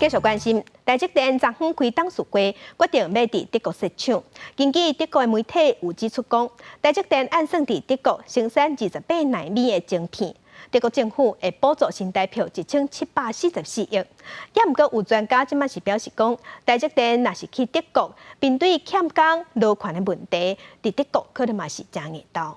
继续关心，台积电昨昏开董事会，决定要伫德国设厂。根据德国的媒体有指出讲，台积电按算伫德国生产28纳米的晶片，德国政府会补助新台币1744亿。也毋过有专家即马是表示讲，台积电若是去德国，面对欠工劳权的问题，伫德国可能嘛是真硬刀。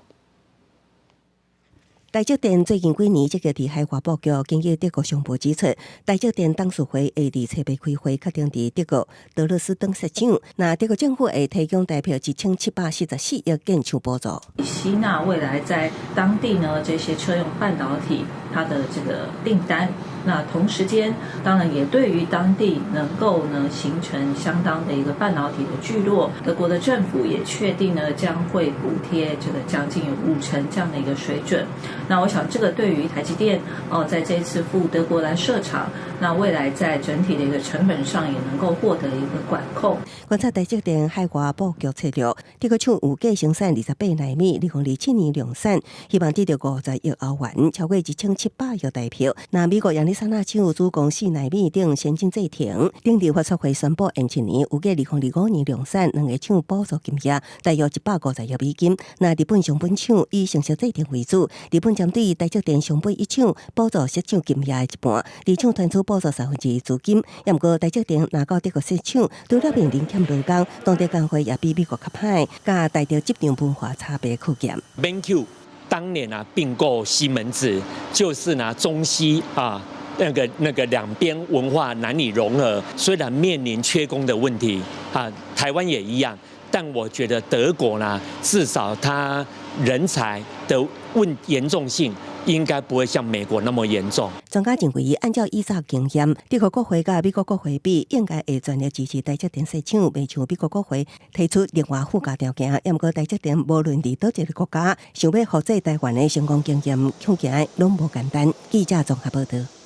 台积电最近几年积极伫海外布局，根据德国商报指出，台积电董事会会伫七月开会，确定伫德国德勒斯登设厂。那德国政府会提供台币1744亿建厂补助，吸纳未来在当地呢这些车用半导体它的这个订单。那同时间，当然也对于当地能够呢形成相当的一个半导体的聚落，德国的政府也确定呢将会补贴这个将近有50%这样的一个水准。那我想这个对于台积电在这一次赴德国来设厂，那未来在整体的一个成本上也能够获得一个管控。观察台积电海外布局策略，德国厂有计生产28纳米，2027年量产，希望得到50亿欧元，超过1700亿台币。那美国亚利桑那州主攻4纳米等先进制程，顶日发出会宣布延1年，有计2025年量产，2个厂补助金额大约150亿美金。那日本上本厂以成熟制程为主，日本针对台积电上本一厂补助设厂金额的一半，二厂团出补助1/3资金。也毋过台积电拿到德国设厂，除了面临欠劳工，当地工会也比美国较歹，甲带着集团文化差别可见。BenQ 当年并购西门子，就是中西那个两边文化难以融合，虽然面临缺工的问题台湾也一样，但我觉得德国至少它人才的严重性应该不会像美国那么严重。专家认为，按照以上经验，德国国会甲美国国会比，应该会全力支持台积电设厂，未像美国国会提出另外附加条件。也毋过台积电无论伫倒一个国家，想要复制台湾的成功经验，恐惊拢无简单。记者综合报道。